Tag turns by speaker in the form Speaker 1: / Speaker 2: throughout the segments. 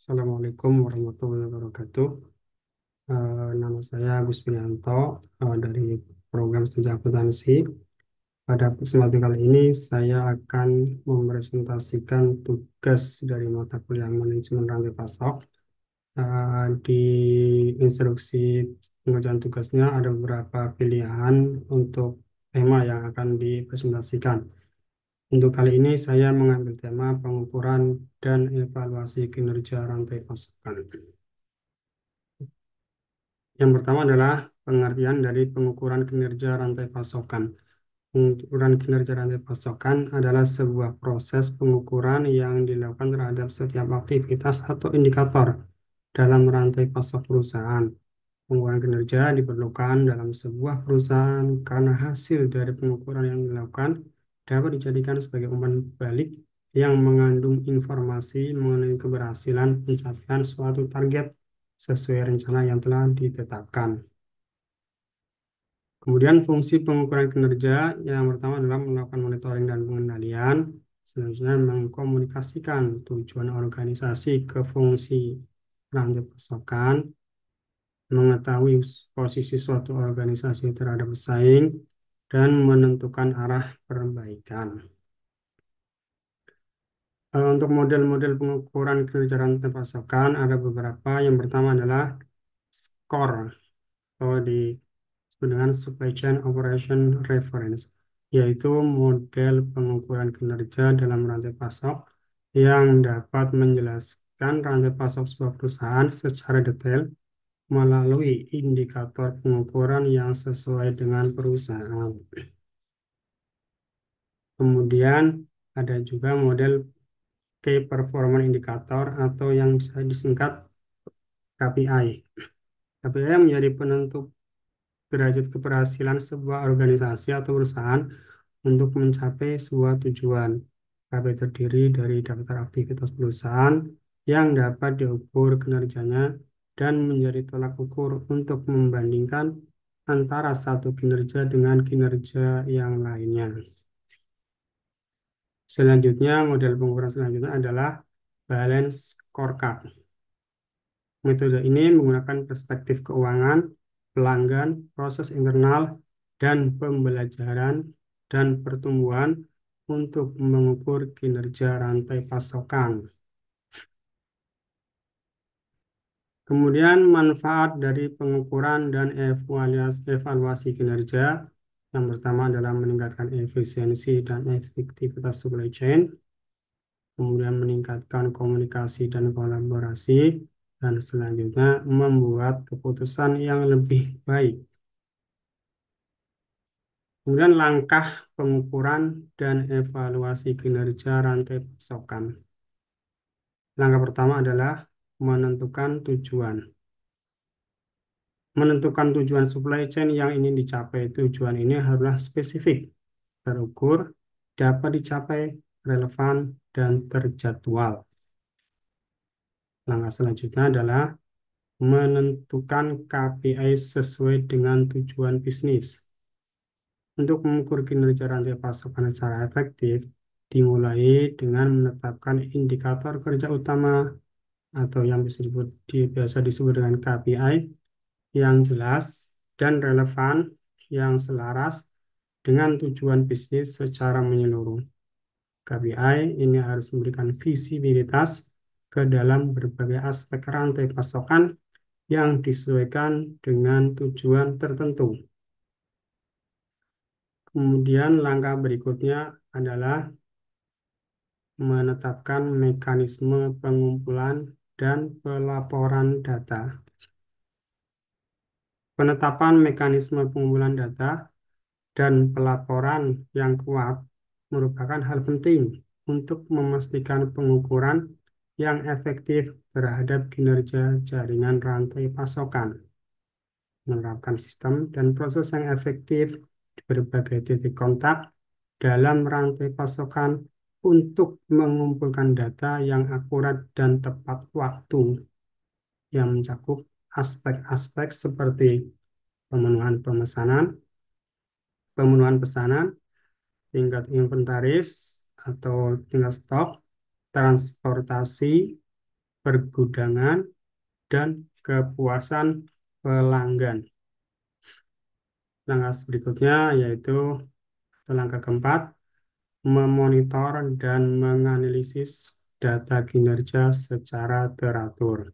Speaker 1: Assalamualaikum warahmatullahi wabarakatuh. Nama saya Agus Prianto dari program studi akuntansi. Pada kesempatan kali ini saya akan mempresentasikan tugas dari mata kuliah manajemen rantai pasok. Di instruksi pengerjaan tugasnya ada beberapa pilihan untuk tema yang akan dipresentasikan. Untuk kali ini saya mengambil tema pengukuran dan evaluasi kinerja rantai pasokan. Yang pertama adalah pengertian dari pengukuran kinerja rantai pasokan. Pengukuran kinerja rantai pasokan adalah sebuah proses pengukuran yang dilakukan terhadap setiap aktivitas atau indikator dalam rantai pasok perusahaan. Pengukuran kinerja diperlukan dalam sebuah perusahaan karena hasil dari pengukuran yang dilakukan dapat dijadikan sebagai umpan balik yang mengandung informasi mengenai keberhasilan pencapaian suatu target sesuai rencana yang telah ditetapkan. Kemudian fungsi pengukuran kinerja yang pertama adalah melakukan monitoring dan pengendalian, selanjutnya mengkomunikasikan tujuan organisasi ke fungsi rantai pasokan, mengetahui posisi suatu organisasi terhadap pesaing, dan menentukan arah perbaikan. Untuk model-model pengukuran kinerja rantai pasokan ada beberapa. Yang pertama adalah SCORE atau disebut dengan Supply Chain Operation Reference, yaitu model pengukuran kinerja dalam rantai pasok yang dapat menjelaskan rantai pasok sebuah perusahaan secara detail melalui indikator pengukuran yang sesuai dengan perusahaan. Kemudian ada juga model Key Performance Indicator atau yang bisa disingkat KPI. KPI menjadi penentu derajat keberhasilan sebuah organisasi atau perusahaan untuk mencapai sebuah tujuan. KPI terdiri dari daftar aktivitas perusahaan yang dapat diukur kinerjanya dan menjadi tolak ukur untuk membandingkan antara satu kinerja dengan kinerja yang lainnya. Selanjutnya, model pengukuran selanjutnya adalah balance scorecard. Metode ini menggunakan perspektif keuangan, pelanggan, proses internal, dan pembelajaran dan pertumbuhan untuk mengukur kinerja rantai pasokan. Kemudian manfaat dari pengukuran dan evaluasi kinerja. Yang pertama adalah meningkatkan efisiensi dan efektivitas supply chain, kemudian meningkatkan komunikasi dan kolaborasi, dan selanjutnya membuat keputusan yang lebih baik. Kemudian langkah pengukuran dan evaluasi kinerja rantai pasokan. Langkah pertama adalah menentukan tujuan. Menentukan tujuan supply chain yang ingin dicapai. Tujuan ini haruslah spesifik, terukur, dapat dicapai, relevan, dan terjadwal. Langkah selanjutnya adalah menentukan KPI sesuai dengan tujuan bisnis. Untuk mengukur kinerja rantai pasokan secara efektif, dimulai dengan menetapkan indikator kerja utama atau yang biasa disebut dengan KPI yang jelas dan relevan yang selaras dengan tujuan bisnis secara menyeluruh. KPI ini harus memberikan visibilitas ke dalam berbagai aspek rantai pasokan yang disesuaikan dengan tujuan tertentu. Kemudian langkah berikutnya adalah menetapkan mekanisme pengumpulan dan pelaporan data. Penetapan mekanisme pengumpulan data dan pelaporan yang kuat merupakan hal penting untuk memastikan pengukuran yang efektif terhadap kinerja jaringan rantai pasokan. Menerapkan sistem dan proses yang efektif di berbagai titik kontak dalam rantai pasokan untuk mengumpulkan data yang akurat dan tepat waktu yang mencakup aspek-aspek seperti pemenuhan pesanan, tingkat inventaris atau tingkat stok, transportasi, pergudangan, dan kepuasan pelanggan. Langkah berikutnya yaitu langkah keempat, memonitor dan menganalisis data kinerja secara teratur.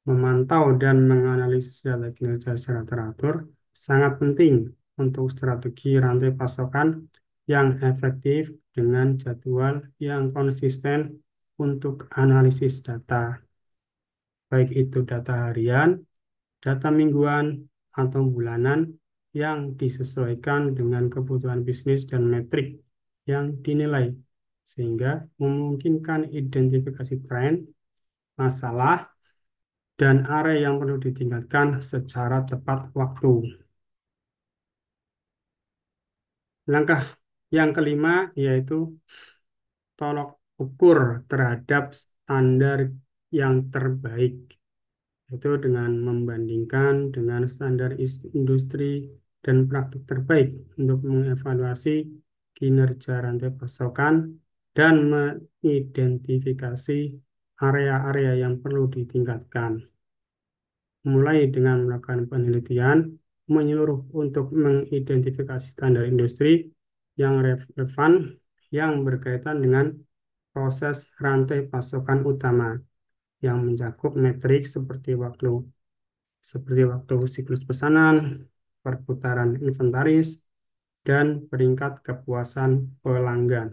Speaker 1: Memantau dan menganalisis data kinerja secara teratur sangat penting untuk strategi rantai pasokan yang efektif dengan jadwal yang konsisten untuk analisis data, baik itu data harian, data mingguan, atau bulanan yang disesuaikan dengan kebutuhan bisnis dan metrik yang dinilai, sehingga memungkinkan identifikasi tren, masalah, dan area yang perlu ditingkatkan secara tepat waktu. Langkah yang kelima yaitu tolok ukur terhadap standar yang terbaik, yaitu dengan membandingkan dengan standar industri dan praktik terbaik untuk mengevaluasi kinerja rantai pasokan dan mengidentifikasi area-area yang perlu ditingkatkan. Mulai dengan melakukan penelitian menyeluruh untuk mengidentifikasi standar industri yang relevan yang berkaitan dengan proses rantai pasokan utama yang mencakup metrik seperti waktu siklus pesanan, perputaran inventaris, dan peringkat kepuasan pelanggan.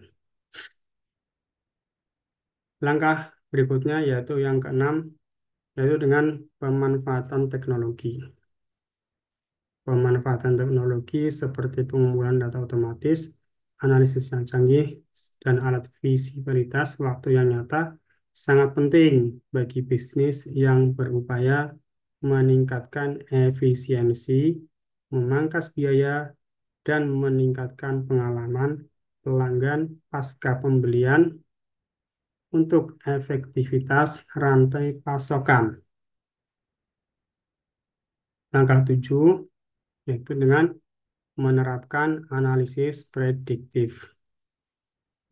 Speaker 1: Langkah berikutnya yaitu yang keenam, yaitu dengan pemanfaatan teknologi. Pemanfaatan teknologi seperti pengumpulan data otomatis, analisis yang canggih, dan alat visibilitas waktu yang nyata sangat penting bagi bisnis yang berupaya meningkatkan efisiensi, memangkas biaya, dan meningkatkan pengalaman pelanggan pasca pembelian untuk efektivitas rantai pasokan. Langkah 7 yaitu dengan menerapkan analisis prediktif.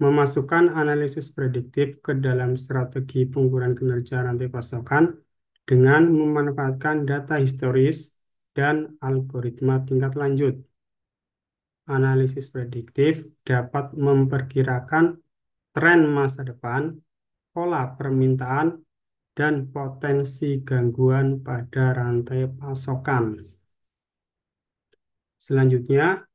Speaker 1: Memasukkan analisis prediktif ke dalam strategi pengukuran kinerja rantai pasokan dengan memanfaatkan data historis dan algoritma tingkat lanjut. Analisis prediktif dapat memperkirakan tren masa depan, pola permintaan, dan potensi gangguan pada rantai pasokan. Selanjutnya,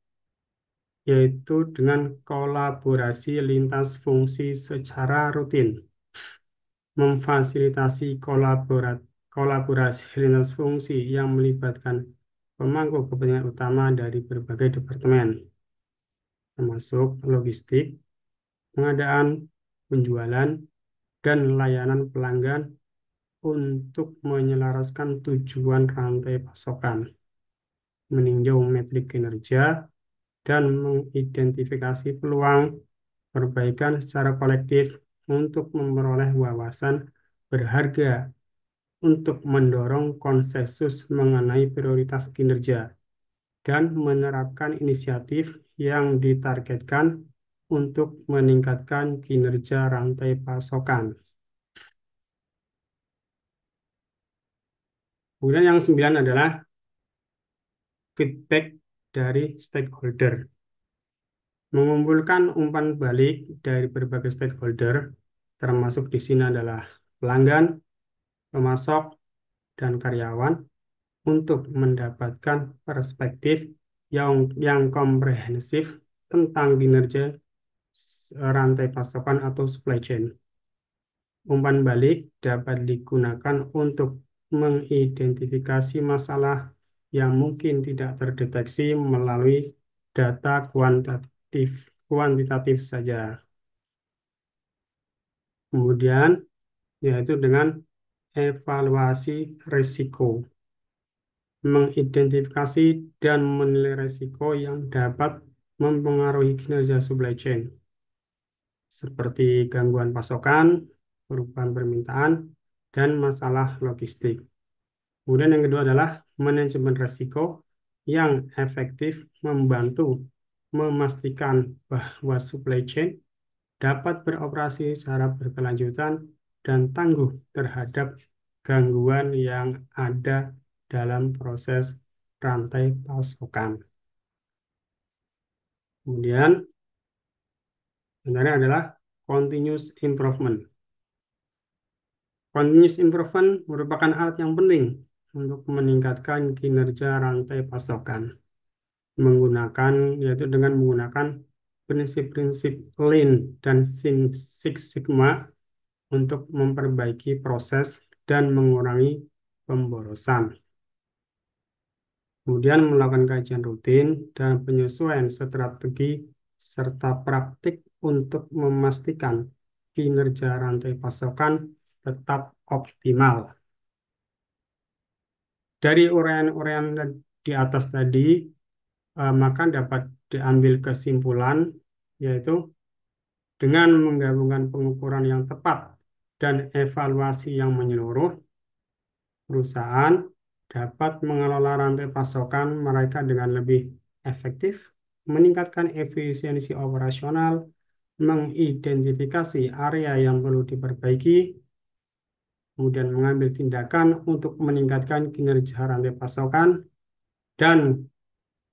Speaker 1: yaitu dengan kolaborasi lintas fungsi secara rutin. Memfasilitasi kolaborasi lintas fungsi yang melibatkan pemangku kepentingan utama dari berbagai departemen, termasuk logistik, pengadaan, penjualan, dan layanan pelanggan untuk menyelaraskan tujuan rantai pasokan, meninjau metrik kinerja, dan mengidentifikasi peluang perbaikan secara kolektif untuk memperoleh wawasan berharga untuk mendorong konsensus mengenai prioritas kinerja dan menerapkan inisiatif yang ditargetkan untuk meningkatkan kinerja rantai pasokan. Kemudian yang 9 adalah feedback dari stakeholder. Mengumpulkan umpan balik dari berbagai stakeholder, termasuk di sini adalah pelanggan, pemasok, dan karyawan, untuk mendapatkan perspektif yang komprehensif tentang kinerja rantai pasokan atau supply chain. Umpan balik dapat digunakan untuk mengidentifikasi masalah yang mungkin tidak terdeteksi melalui data kuantitatif saja. Kemudian, yaitu dengan evaluasi risiko. Mengidentifikasi dan menilai risiko yang dapat mempengaruhi kinerja supply chain, seperti gangguan pasokan, perubahan permintaan, dan masalah logistik. Kemudian yang kedua adalah manajemen risiko yang efektif membantu memastikan bahwa supply chain dapat beroperasi secara berkelanjutan dan tangguh terhadap gangguan yang ada dalam proses rantai pasokan. Kemudian, sebenarnya adalah continuous improvement. Continuous improvement merupakan alat yang penting untuk meningkatkan kinerja rantai pasokan. Yaitu dengan menggunakan prinsip-prinsip Lean dan Six Sigma untuk memperbaiki proses dan mengurangi pemborosan. Kemudian melakukan kajian rutin dan penyesuaian strategi serta praktik untuk memastikan kinerja rantai pasokan tetap optimal. Dari uraian-uraian di atas tadi, maka dapat diambil kesimpulan, yaitu dengan menggabungkan pengukuran yang tepat dan evaluasi yang menyeluruh, perusahaan dapat mengelola rantai pasokan mereka dengan lebih efektif, meningkatkan efisiensi operasional, mengidentifikasi area yang perlu diperbaiki, kemudian mengambil tindakan untuk meningkatkan kinerja rantai pasokan, dan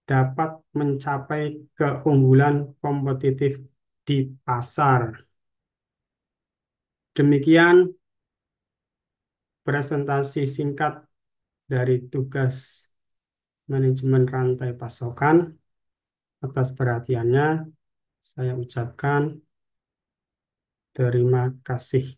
Speaker 1: dapat mencapai keunggulan kompetitif di pasar. Demikian presentasi singkat dari tugas manajemen rantai pasokan. Atas perhatiannya, saya ucapkan terima kasih.